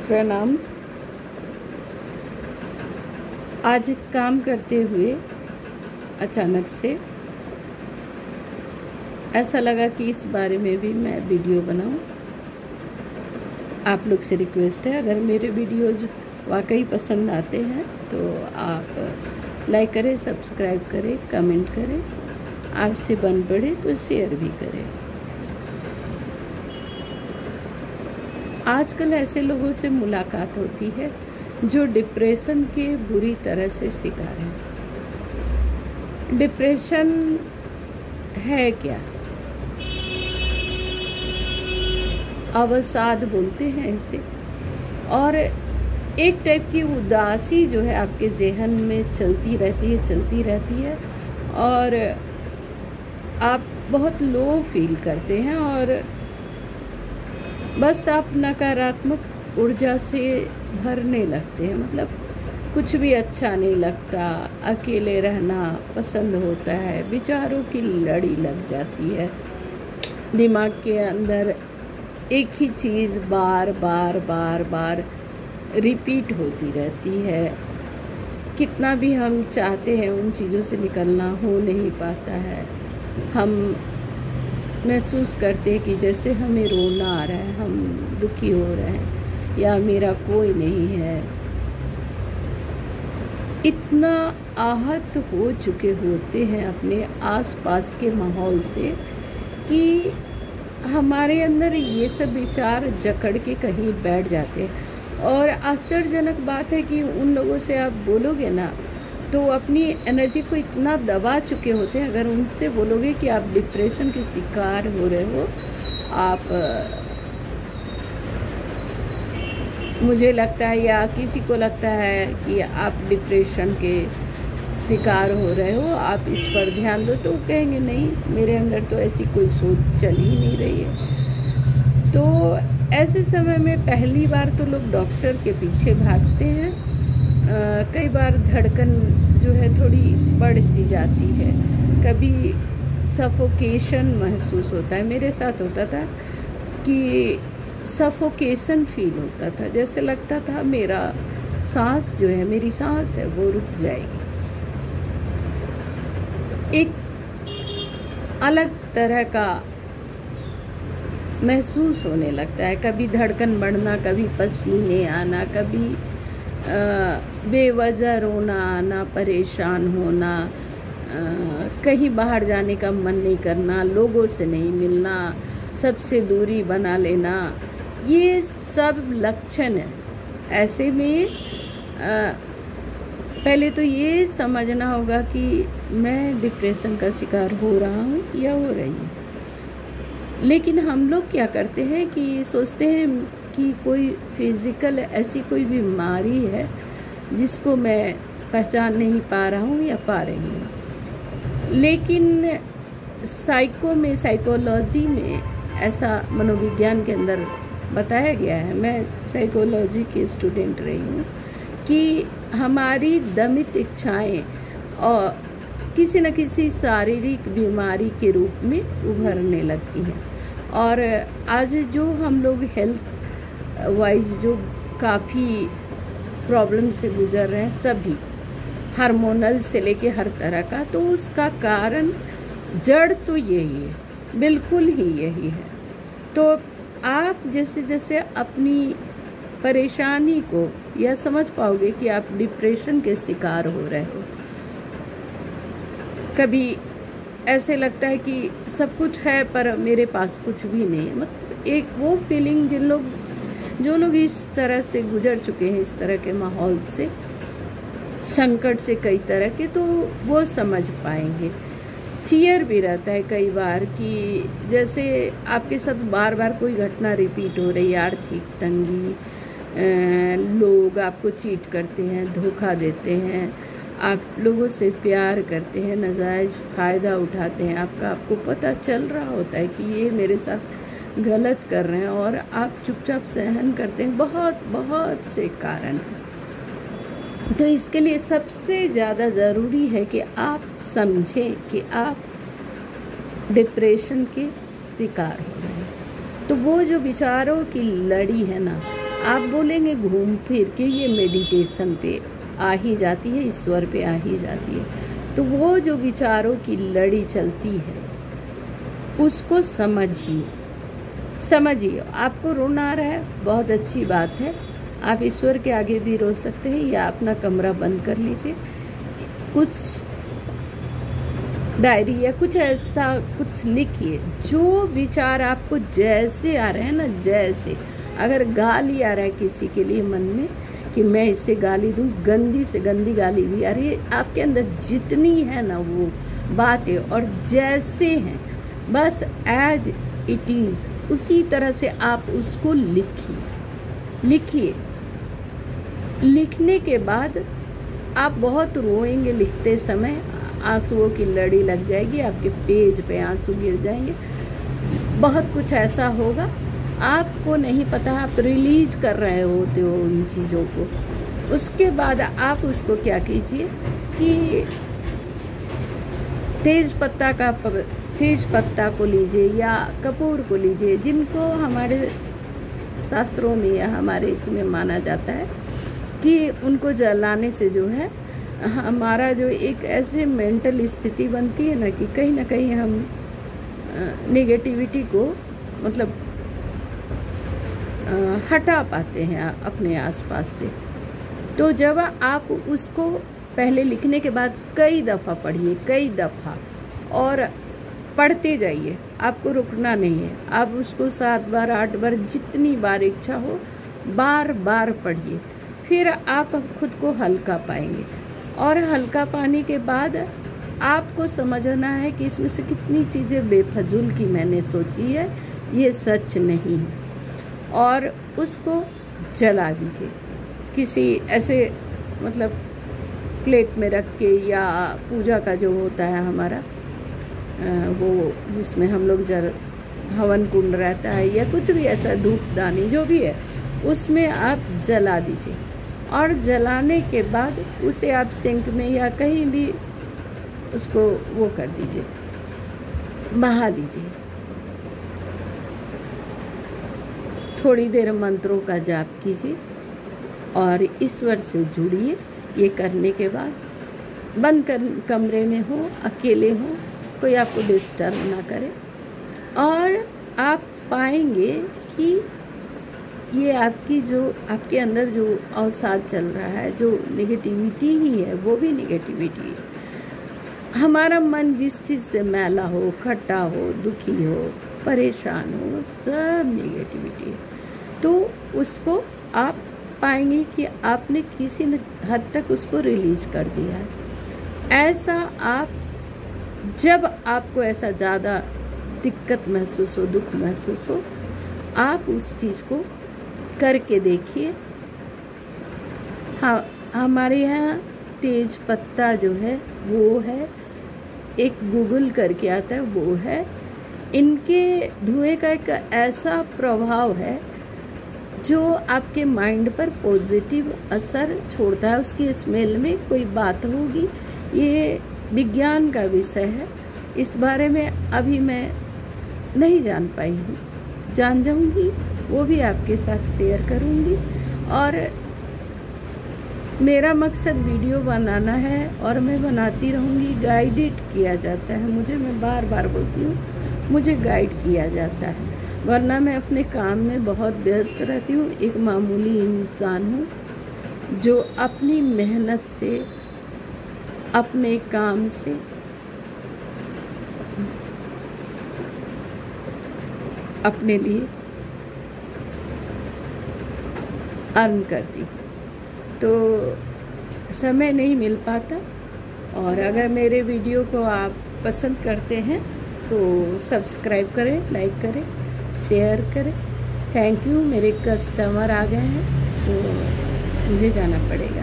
प्रणाम। आज काम करते हुए अचानक से ऐसा लगा कि इस बारे में भी मैं वीडियो बनाऊं। आप लोग से रिक्वेस्ट है, अगर मेरे वीडियोज वाकई पसंद आते हैं तो आप लाइक करें, सब्सक्राइब करें, कमेंट करें, आपसे बन पड़े तो शेयर भी करें। आजकल ऐसे लोगों से मुलाकात होती है जो डिप्रेशन के बुरी तरह से शिकार हैं। डिप्रेशन है क्या? अवसाद बोलते हैं इसे। और एक टाइप की उदासी जो है आपके ज़हन में चलती रहती है और आप बहुत लो फील करते हैं और बस आप नकारात्मक ऊर्जा से भरने लगते हैं। मतलब कुछ भी अच्छा नहीं लगता, अकेले रहना पसंद होता है, विचारों की लड़ी लग जाती है, दिमाग के अंदर एक ही चीज़ बार बार रिपीट होती रहती है। कितना भी हम चाहते हैं उन चीज़ों से निकलना हो नहीं पाता है। हम महसूस करते हैं कि जैसे हमें रोना आ रहा है, हम दुखी हो रहे हैं या मेरा कोई नहीं है। इतना आहत हो चुके होते हैं अपने आसपास के माहौल से कि हमारे अंदर ये सब विचार जकड़ के कहीं बैठ जाते हैं। और आश्चर्यजनक बात है कि उन लोगों से आप बोलोगे ना तो अपनी एनर्जी को इतना दबा चुके होते हैं। अगर उनसे बोलोगे कि आप डिप्रेशन के शिकार हो रहे हो, आप मुझे लगता है या किसी को लगता है कि आप डिप्रेशन के शिकार हो रहे हो, आप इस पर ध्यान दो, तो कहेंगे नहीं, मेरे अंदर तो ऐसी कोई सोच चल ही नहीं रही है। तो ऐसे समय में पहली बार तो लोग डॉक्टर के पीछे भागते हैं। कई बार धड़कन जो है थोड़ी बढ़ सी जाती है, कभी सफोकेशन महसूस होता है। मेरे साथ होता था कि सफोकेशन फील होता था, जैसे लगता था मेरा सांस जो है, मेरी सांस है वो रुक जाएगी। एक अलग तरह का महसूस होने लगता है, कभी धड़कन बढ़ना, कभी पसीने आना, कभी बेवजह रोना आना, परेशान होना, कहीं बाहर जाने का मन नहीं करना, लोगों से नहीं मिलना, सबसे दूरी बना लेना, ये सब लक्षण है। ऐसे में पहले तो ये समझना होगा कि मैं डिप्रेशन का शिकार हो रहा हूँ या हो रही हूँ। लेकिन हम लोग क्या करते हैं कि सोचते हैं कि कोई फिज़िकल ऐसी कोई बीमारी है जिसको मैं पहचान नहीं पा रहा हूँ या पा रही हूँ। लेकिन साइकोलॉजी में ऐसा मनोविज्ञान के अंदर बताया गया है, मैं साइकोलॉजी की स्टूडेंट रही हूँ, कि हमारी दमित इच्छाएं और किसी न किसी शारीरिक बीमारी के रूप में उभरने लगती हैं। और आज जो हम लोग हेल्थ वाइज जो काफ़ी प्रॉब्लम से गुजर रहे हैं, सभी हार्मोनल से लेके हर तरह का, तो उसका कारण जड़ तो यही है, बिल्कुल ही यही है। तो आप जैसे जैसे अपनी परेशानी को यह समझ पाओगे कि आप डिप्रेशन के शिकार हो रहे हो। कभी ऐसे लगता है कि सब कुछ है पर मेरे पास कुछ भी नहीं है। मतलब एक वो फीलिंग जो लोग इस तरह से गुजर चुके हैं, इस तरह के माहौल से, संकट से कई तरह के, तो वो समझ पाएंगे। फियर भी रहता है कई बार कि जैसे आपके साथ बार बार कोई घटना रिपीट हो रही है, आर्थिक तंगी, लोग आपको चीट करते हैं, धोखा देते हैं, आप लोगों से प्यार करते हैं, नाजायज़ फ़ायदा उठाते हैं, आपको पता चल रहा होता है कि ये मेरे साथ गलत कर रहे हैं और आप चुपचाप सहन करते हैं। बहुत से कारण हैं। तो इसके लिए सबसे ज़्यादा ज़रूरी है कि आप समझें कि आप डिप्रेशन के शिकार हो रहे हैं। तो वो जो विचारों की लड़ी है ना, आप बोलेंगे घूम फिर के ये मेडिटेशन पे आ ही जाती है, ईश्वर पे आ ही जाती है। तो वो जो विचारों की लड़ी चलती है उसको समझिए। आपको रोना आ रहा है, बहुत अच्छी बात है, आप ईश्वर के आगे भी रो सकते हैं, या अपना कमरा बंद कर लीजिए, कुछ डायरी या कुछ ऐसा कुछ लिखिए। जो विचार आपको जैसे आ रहे हैं ना, जैसे अगर गाली आ रहा है किसी के लिए मन में कि मैं इससे गाली दूं, गंदी से गंदी गाली भी आ रही है, आपके अंदर जितनी है ना वो बातें और जैसे हैं, बस एज इट इज़ उसी तरह से आप उसको लिखिए। लिखने के बाद आप बहुत रोएंगे, लिखते समय आंसुओं की लड़ी लग जाएगी, आपके पेज पे आंसू गिर जाएंगे, बहुत कुछ ऐसा होगा, आपको नहीं पता, आप रिलीज कर रहे होते हो उन चीज़ों को। उसके बाद आप उसको क्या कीजिए कि तेज पत्ता को लीजिए या कपूर को लीजिए, जिनको हमारे शास्त्रों में या हमारे इसमें माना जाता है कि उनको जलाने से जो है हमारा जो एक ऐसे मेंटल स्थिति बनती है ना कि कहीं ना कहीं हम नेगेटिविटी को मतलब हटा पाते हैं अपने आसपास से। तो जब आप उसको पहले लिखने के बाद कई दफ़ा पढ़िए, कई दफ़ा, और पढ़ते जाइए, आपको रुकना नहीं है। आप उसको 7 बार 8 बार जितनी बार इच्छा हो बार बार पढ़िए, फिर आप खुद को हल्का पाएंगे। और हल्का पाने के बाद आपको समझना है कि इसमें से कितनी चीज़ें बेफजूल की मैंने सोची है, ये सच नहीं है, और उसको जला दीजिए किसी ऐसे मतलब प्लेट में रख के, या पूजा का जो होता है हमारा वो जिसमें हम लोग हवन कुंड रहता है या कुछ भी ऐसा धूपदानी जो भी है, उसमें आप जला दीजिए। और जलाने के बाद उसे आप सिंक में या कहीं भी उसको वो कर दीजिए, बहा दीजिए। थोड़ी देर मंत्रों का जाप कीजिए और ईश्वर से जुड़िए। ये करने के बाद बंद कमरे में हो, अकेले हो, कोई आपको डिस्टर्ब ना करे, और आप पाएंगे कि ये आपकी जो आपके अंदर जो अवसाद चल रहा है, जो नेगेटिविटी ही है, वो भी नेगेटिविटी है। हमारा मन जिस चीज़ से मैला हो, खट्टा हो, दुखी हो, परेशान हो, सब नेगेटिविटी है। तो उसको आप पाएंगे कि आपने किसी हद तक उसको रिलीज कर दिया है। ऐसा आप जब आपको ऐसा ज़्यादा दिक्कत महसूस हो, दुख महसूस हो, आप उस चीज़ को करके देखिए। हाँ, हमारे यहाँ तेज पत्ता जो है वो है, एक गूगल करके आता है वो है। इनके धुएं का एक ऐसा प्रभाव है जो आपके माइंड पर पॉजिटिव असर छोड़ता है। उसकी स्मेल में कोई बात होगी, ये विज्ञान का विषय है, इस बारे में अभी मैं नहीं जान पाई हूँ, जान जाऊँगी वो भी आपके साथ शेयर करूँगी। और मेरा मकसद वीडियो बनाना है और मैं बनाती रहूँगी। गाइडेड किया जाता है मुझे, मैं बार बार बोलती हूँ, मुझे गाइड किया जाता है, वरना मैं अपने काम में बहुत व्यस्त रहती हूँ। एक मामूली इंसान हूँ जो अपनी मेहनत से, अपने काम से अपने लिए अर्न करती, तो समय नहीं मिल पाता। और अगर मेरे वीडियो को आप पसंद करते हैं तो सब्सक्राइब करें, लाइक करें, शेयर करें। Thank you. मेरे कस्टमर आ गए हैं तो मुझे जाना पड़ेगा।